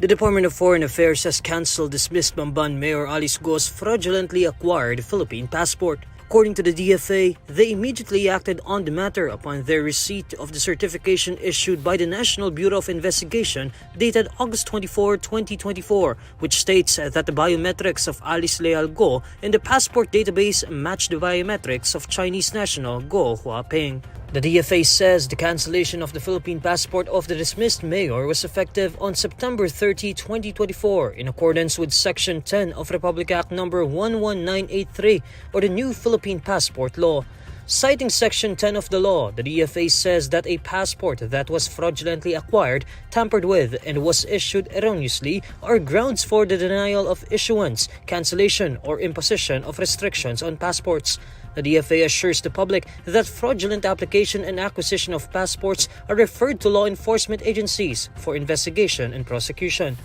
The Department of Foreign Affairs has cancelled dismissed Bamban Mayor Alis Gos fraudulently acquired Philippine passport. According to the DFA, they immediately acted on the matter upon their receipt of the certification issued by the National Bureau of Investigation dated August 24, 2024, which states that the biometrics of Alis Gos in the passport database match the biometrics of Chinese national Go Huaping. The DFA says the cancellation of the Philippine passport of the dismissed mayor was effective on September 30, 2024 in accordance with Section 10 of Republic Act No. 11983 or the new Philippine passport law. Citing Section 10 of the law, the DFA says that a passport that was fraudulently acquired, tampered with, and was issued erroneously are grounds for the denial of issuance, cancellation, or imposition of restrictions on passports. The DFA assures the public that fraudulent application and acquisition of passports are referred to law enforcement agencies for investigation and prosecution.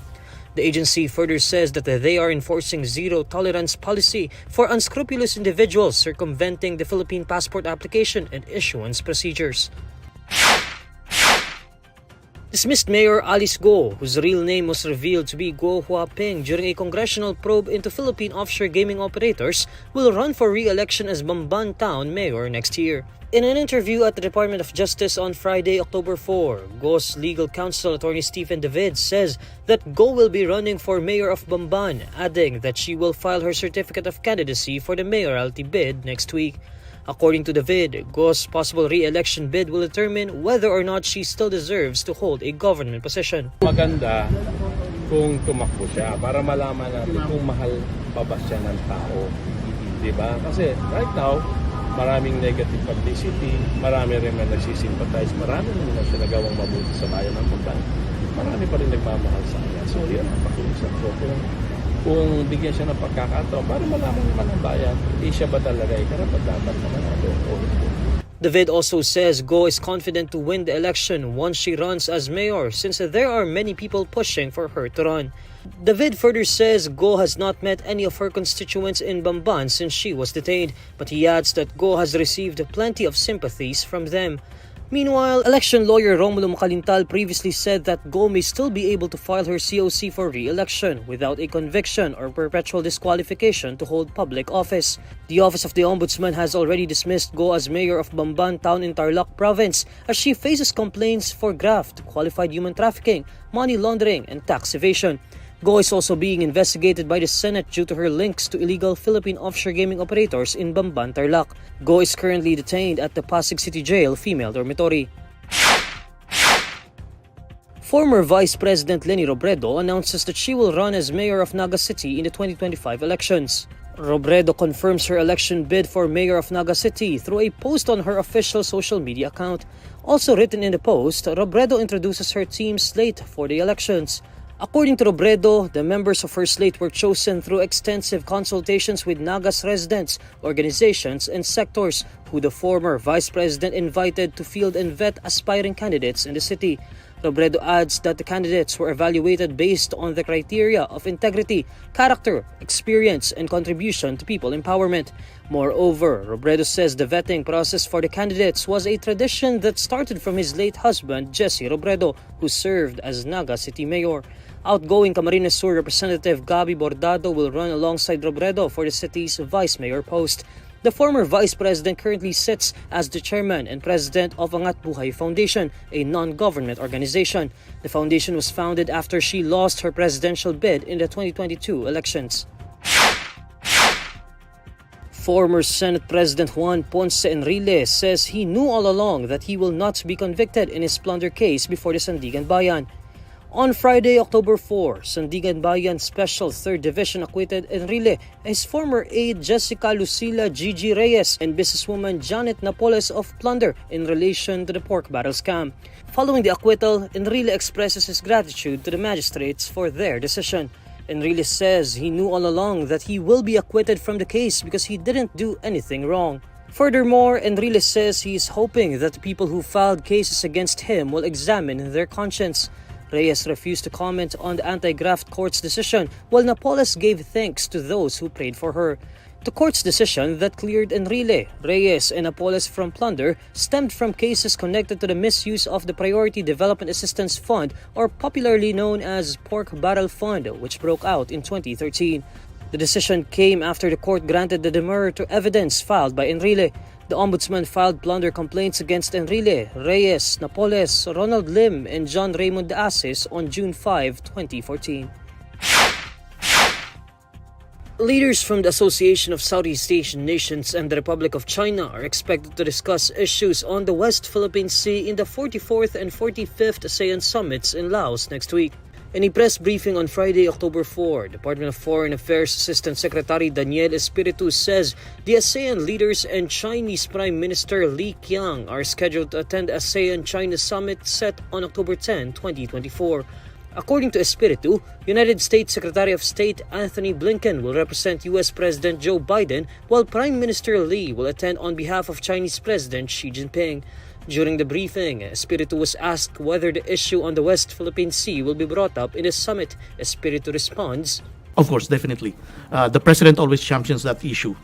The agency further says that they are enforcing zero-tolerance policy for unscrupulous individuals circumventing the Philippine passport application and issuance procedures. Dismissed Mayor Alis Gos, whose real name was revealed to be Go Huaping during a congressional probe into Philippine offshore gaming operators, will run for re-election as Bamban Town Mayor next year. In an interview at the Department of Justice on Friday, October 4, Gos' legal counsel, Attorney Stephen David, says that Go will be running for mayor of Bamban, adding that she will file her certificate of candidacy for the mayoralty bid next week. According to David, Gos' possible re-election bid will determine whether or not she still deserves to hold a government position. Maganda kung tumakbo siya para malaman natin kung mahal pa ba siya ng tao. Diba? Kasi right now, maraming negative publicity, marami rin na nagsisimpatize, marami rin na siya nagawang mabuti sa bayan ng Bamban. Marami pa rin nagmamahal sa kanya. So yun ang pakiusap ko. Kung bigyan siya ng pagkakataon para malaman naman ng bayan, siya ba talaga ay karapat-dapat na manalo o hindi. David also says Go is confident to win the election once she runs as mayor since there are many people pushing for her to run. David further says Go has not met any of her constituents in Bamban since she was detained, but he adds that Go has received plenty of sympathies from them. Meanwhile, election lawyer Romulo Macalintal previously said that Go may still be able to file her COC for re-election without a conviction or perpetual disqualification to hold public office. The Office of the Ombudsman has already dismissed Go as mayor of Bamban Town in Tarlac Province as she faces complaints for graft, qualified human trafficking, money laundering, and tax evasion. Go is also being investigated by the Senate due to her links to illegal Philippine offshore gaming operators in Bamban, Tarlac. Go is currently detained at the Pasig City Jail female dormitory. Former Vice President Leni Robredo announces that she will run as mayor of Naga City in the 2025 elections. Robredo confirms her election bid for mayor of Naga City through a post on her official social media account. Also written in the post, Robredo introduces her team slate for the elections. According to Robredo, the members of her slate were chosen through extensive consultations with Naga's residents, organizations, and sectors, who the former vice president invited to field and vet aspiring candidates in the city. Robredo adds that the candidates were evaluated based on the criteria of integrity, character, experience, and contribution to people empowerment. Moreover, Robredo says the vetting process for the candidates was a tradition that started from his late husband, Jesse Robredo, who served as Naga City Mayor. Outgoing Camarines Sur Representative Gabi Bordado will run alongside Robredo for the city's vice mayor post. The former vice president currently sits as the chairman and president of Angat Buhay Foundation, a non-government organization. The foundation was founded after she lost her presidential bid in the 2022 elections. Former Senate President Juan Ponce Enrile says he knew all along that he will not be convicted in his plunder case before the Sandigan Bayan. On Friday, October 4, Sandigan Bayan Special 3rd Division acquitted Enrile, his former aide Jessica Lucila Gigi Reyes, and businesswoman Janet Napoles of plunder in relation to the pork barrel scam. Following the acquittal, Enrile expresses his gratitude to the magistrates for their decision. Enrile says he knew all along that he will be acquitted from the case because he didn't do anything wrong. Furthermore, Enrile says he is hoping that the people who filed cases against him will examine their conscience. Reyes refused to comment on the anti-graft court's decision, while Napoles gave thanks to those who prayed for her. The court's decision that cleared Enrile, Reyes, and Apoles from plunder stemmed from cases connected to the misuse of the Priority Development Assistance Fund, or popularly known as Pork Barrel Fund, which broke out in 2013. The decision came after the court granted the demurrer to evidence filed by Enrile. The ombudsman filed plunder complaints against Enrile, Reyes, Napoles, Ronald Lim, and John Raymond de Asis on June 5, 2014. Leaders from the Association of Southeast Asian Nations and the Republic of China are expected to discuss issues on the West Philippine Sea in the 44th and 45th ASEAN summits in Laos next week. In a press briefing on Friday, October 4, Department of Foreign Affairs Assistant Secretary Daniel Espiritu says the ASEAN leaders and Chinese Prime Minister Li Qiang are scheduled to attend ASEAN-China Summit set on October 10, 2024. According to Espiritu, United States Secretary of State Anthony Blinken will represent U.S. President Joe Biden, while Prime Minister Li will attend on behalf of Chinese President Xi Jinping. During the briefing, Espiritu was asked whether the issue on the West Philippine Sea will be brought up in the summit. Espiritu responds, "Of course, definitely. The President always champions that issue.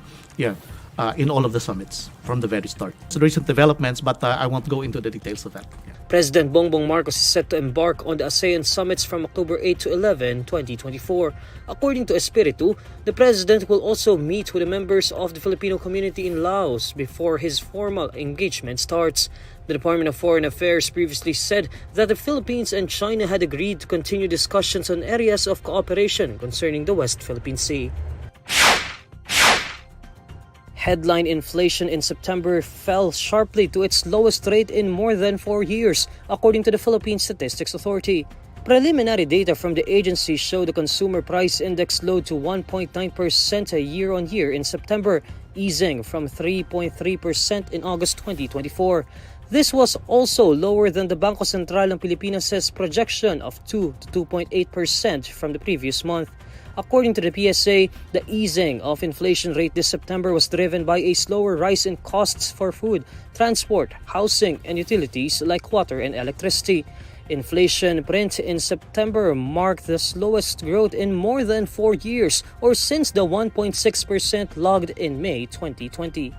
In all of the summits from the very start. So recent developments, but I won't go into the details of that." President Bongbong Marcos is set to embark on the ASEAN summits from October 8 to 11, 2024. According to Espiritu, the President will also meet with the members of the Filipino community in Laos before his formal engagement starts. The Department of Foreign Affairs previously said that the Philippines and China had agreed to continue discussions on areas of cooperation concerning the West Philippine Sea. Headline inflation in September fell sharply to its lowest rate in more than 4 years, according to the Philippine Statistics Authority. Preliminary data from the agency show the consumer price index slowed to 1.9% year-on-year in September, easing from 3.3% in August 2024. This was also lower than the Bangko Sentral ng Pilipinas' projection of 2 to 2.8% from the previous month. According to the PSA, the easing of inflation rate this September was driven by a slower rise in costs for food, transport, housing, and utilities like water and electricity. Inflation print in September marked the slowest growth in more than 4 years, or since the 1.6% logged in May 2020.